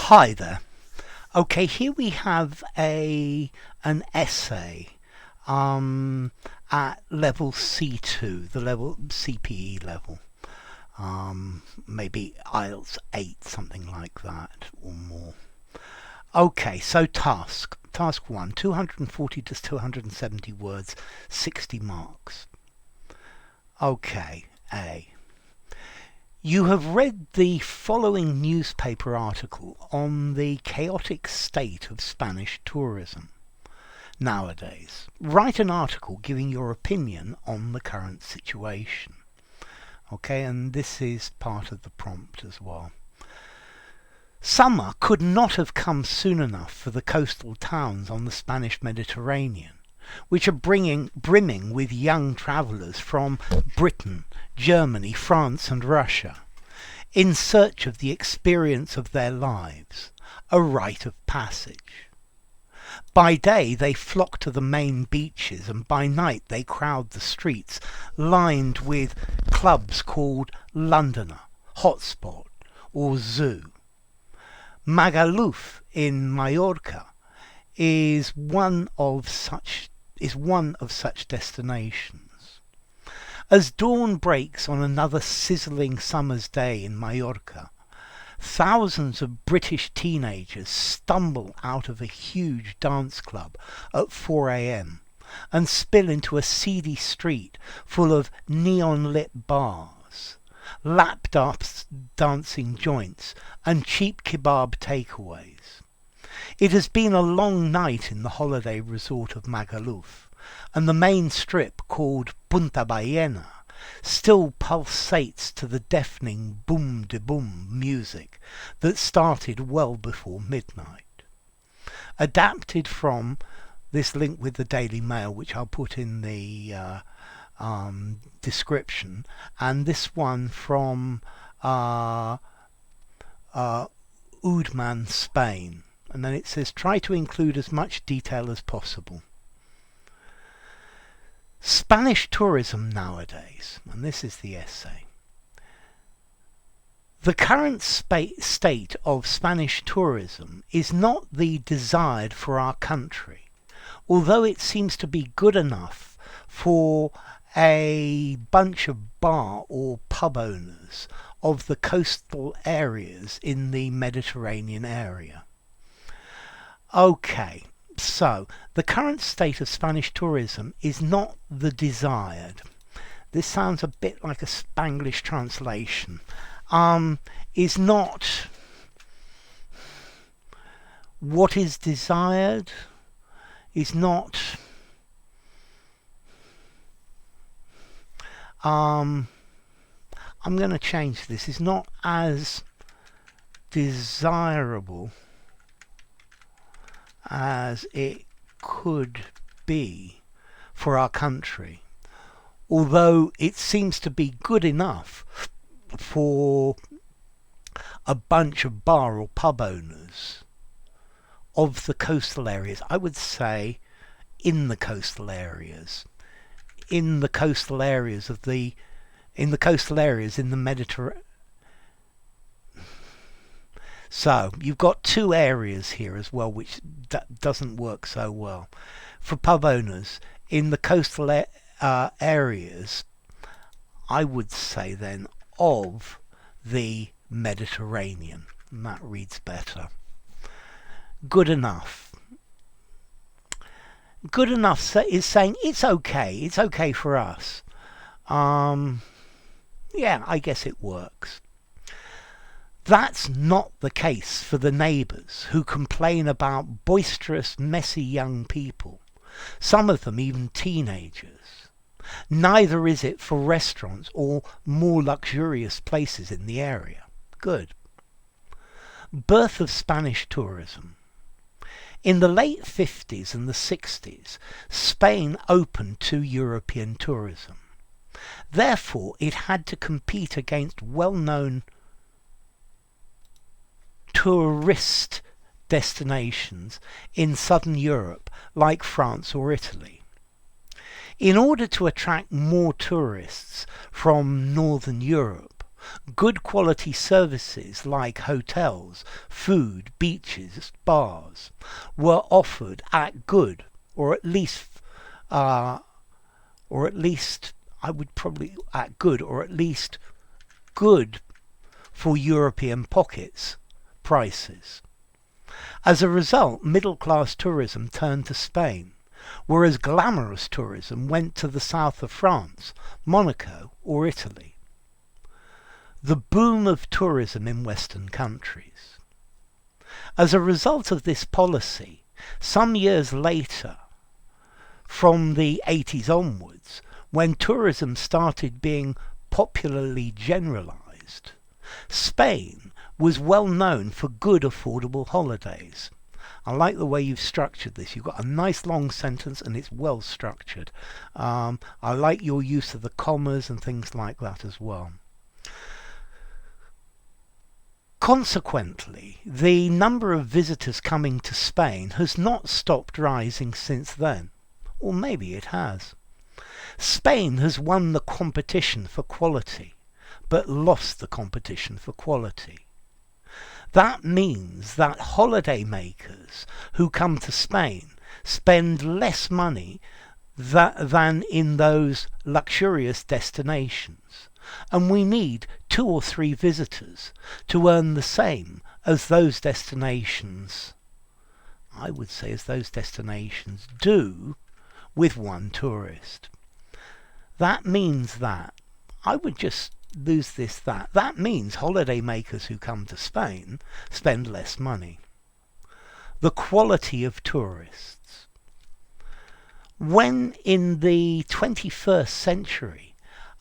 Hi there. Okay, here we have an essay at level C2, the level CPE level. Maybe IELTS 8, something like that, or more. Okay, so task 1, 240 to 270 words, 60 marks. Okay, A. You have read the following newspaper article on the chaotic state of Spanish tourism nowadays. Write an article giving your opinion on the current situation. Okay, and this is part of the prompt as well. Summer could not have come soon enough for the coastal towns on the Spanish Mediterranean, which are brimming with young travellers from Britain, Germany, France and Russia, in search of the experience of their lives, a rite of passage. By day they flock to the main beaches, and by night they crowd the streets, lined with clubs called Londoner, Hotspot or Zoo. Magaluf in Majorca is one of such destinations. As dawn breaks on another sizzling summer's day in Majorca, thousands of British teenagers stumble out of a huge dance club at 4 a.m. and spill into a seedy street full of neon-lit bars, lap dancing joints and cheap kebab takeaways. It has been a long night in the holiday resort of Magaluf, and the main strip, called Punta Ballena, still pulsates to the deafening boom-de-boom music that started well before midnight. Adapted from this link with the Daily Mail, which I'll put in the description, and this one from Udman, Spain. And then it says, try to include as much detail as possible. Spanish tourism nowadays, and this is the essay. The current state of Spanish tourism is not the desired for our country, although it seems to be good enough for a bunch of bar or pub owners of the coastal areas in the Mediterranean area. Okay, so the current state of Spanish tourism is not the desired. This sounds a bit like a Spanglish translation. Is not what is desired, is not I'm going to change this, is not as desirable as it could be for our country, although it seems to be good enough for a bunch of bar or pub owners of the coastal areas. I would say in the coastal areas in the coastal areas in the Mediterranean. So you've got two areas here as well, which doesn't work so well. For pub owners in the coastal areas, I would say then of the Mediterranean, and that reads better. Good enough. Good enough is saying it's okay for us. Yeah, I guess it works. That's not the case for the neighbours who complain about boisterous, messy young people, some of them even teenagers. Neither is it for restaurants or more luxurious places in the area. Good. Birth of Spanish tourism. In the late 50s and the 60s, Spain opened to European tourism. Therefore, it had to compete against well-known tourist destinations in southern Europe like France or Italy. In order to attract more tourists from northern Europe, Good quality services like hotels, food, beaches, bars were offered at good, or at least, uh, or at least, I would probably at good, or at least good for European pockets prices. As a result, middle-class tourism turned to Spain, whereas glamorous tourism went to the south of France, Monaco, or Italy. The boom of tourism in Western countries. As a result of this policy, some years later, from the 80s onwards, when tourism started being popularly generalized, Spain was well known for good affordable holidays. I like the way you've structured this. You've got a nice long sentence and it's well structured. I like your use of the commas and things like that as well. Consequently, the number of visitors coming to Spain has not stopped rising since then. Or maybe it has. Spain has won the competition for quality, but lost the competition for quality. That means that holiday makers who come to Spain spend less money than in those luxurious destinations. And we need 2 or 3 visitors to earn the same as those destinations, I would say, as those destinations do with 1 tourist. That means that, I would just lose this that means holiday makers who come to Spain spend less money. The quality of tourists. When in the 21st century,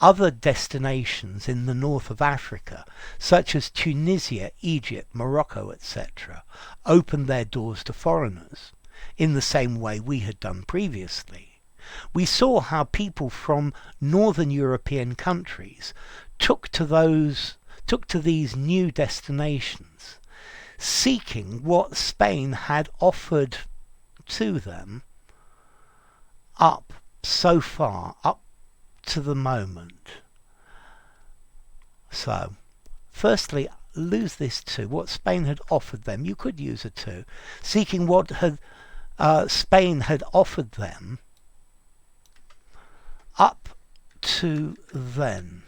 other destinations in the north of Africa, such as Tunisia, Egypt, Morocco, etc., opened their doors to foreigners, in the same way we had done previously, we saw how people from northern European countries took to these new destinations, seeking what Spain had offered to them up so far, up to the moment. So, firstly, lose this to what Spain had offered them. You could use a to, seeking what had Spain had offered them up to then.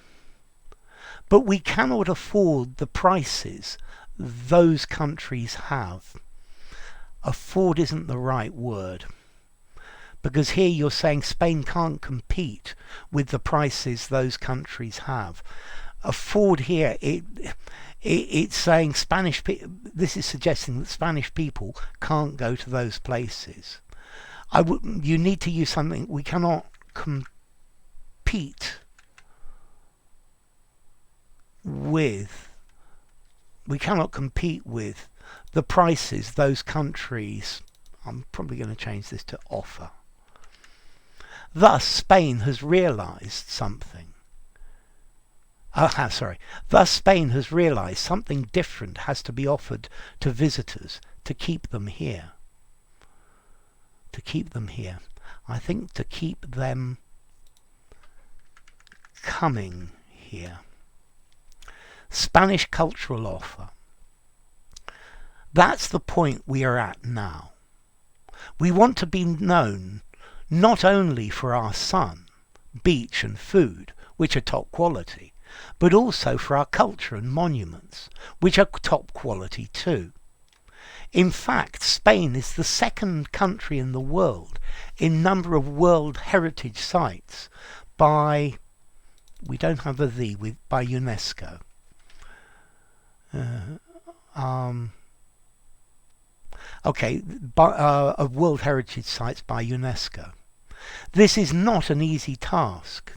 But we cannot afford the prices those countries have. Afford isn't the right word, because here you're saying Spain can't compete with the prices those countries have. Afford here, it's saying this is suggesting that Spanish people can't go to those places. You need to use something. We cannot compete with the prices those countries, I'm probably going to change this to offer. Thus Spain has realized something. Thus Spain has realized something different has to be offered to visitors to keep them here. To keep them here. I think to keep them coming here. Spanish cultural offer. That's the point we are at now. We want to be known not only for our sun, beach and food, which are top quality, but also for our culture and monuments, which are top quality too. In fact, Spain is the second country in the world in number of World Heritage Sites by, we don't have a "the", by UNESCO. Of World Heritage Sites by UNESCO. This is not an easy task.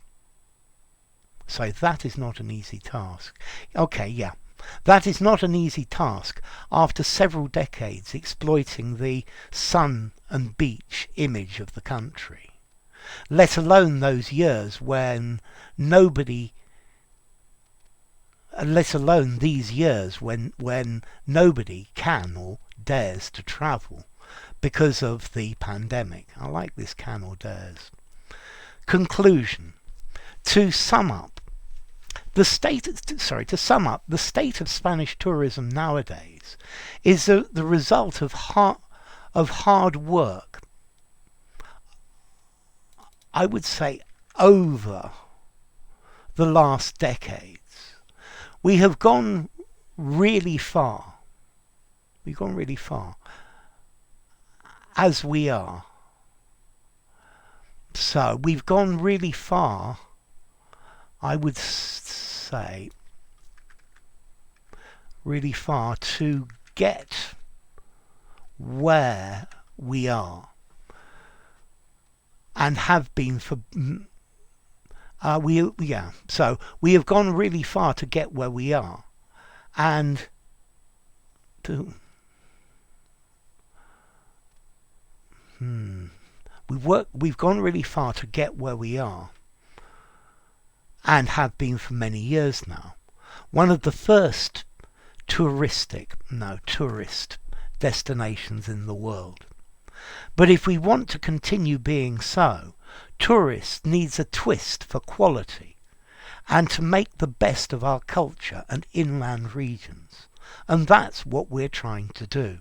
So that is not an easy task. That is not an easy task after several decades exploiting the sun and beach image of the country. Let alone those years when nobody can or dares to travel because of the pandemic. I like this can or dares. Conclusion. To sum up, To sum up, the state of Spanish tourism nowadays is the result of hard work, I would say, over the last decades. We have gone really far. We've gone really far as we are. So we've gone really far, I would say, really far to get where we are, and have been for so we have gone really far to get where we are, and we've gone really far to get where we are, and have been for many years now. One of the first tourist destinations in the world. But if we want to continue being so, tourists needs a twist for quality and to make the best of our culture and inland regions. And that's what we're trying to do.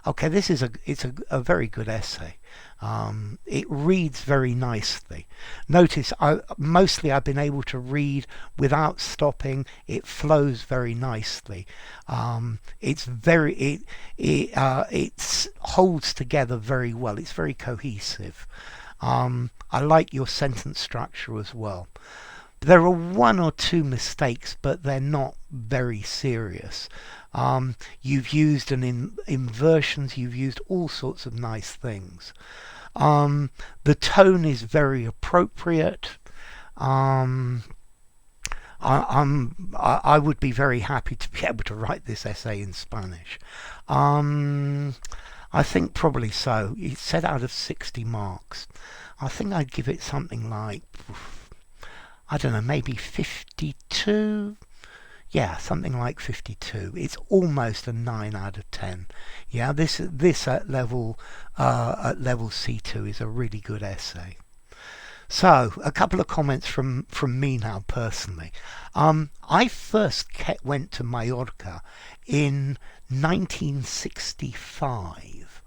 Okay, it's a very good essay. It reads very nicely. Notice mostly I've been able to read without stopping. It flows very nicely. It holds together very well. It's very cohesive. I like your sentence structure as well. There are one or two mistakes, but they're not very serious. You've used inversions, you've used all sorts of nice things. The tone is very appropriate. I would be very happy to be able to write this essay in Spanish. I think probably so. It's set out of 60 marks. I think I'd give it something like, I don't know, maybe 52. Yeah, something like 52. It's almost a 9 out of 10. Yeah, this at level C2 is a really good essay. So, a couple of comments from me now personally. I first went to Majorca in 1965,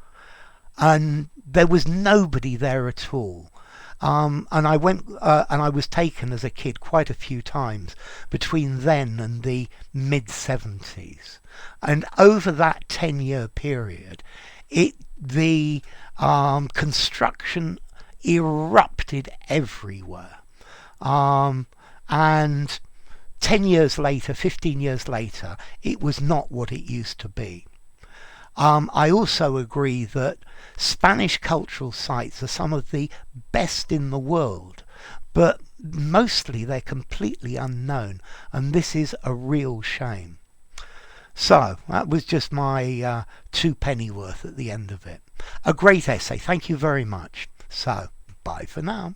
and there was nobody there at all. And I went, and I was taken as a kid quite a few times between then and the mid-70s. And over that 10-year period, the construction erupted everywhere. And 10 years later, 15 years later, it was not what it used to be. I also agree that Spanish cultural sites are some of the best in the world, but mostly they're completely unknown, and this is a real shame. So that was just my 2 pennyworth at the end of it. A great essay. Thank you very much. So bye for now.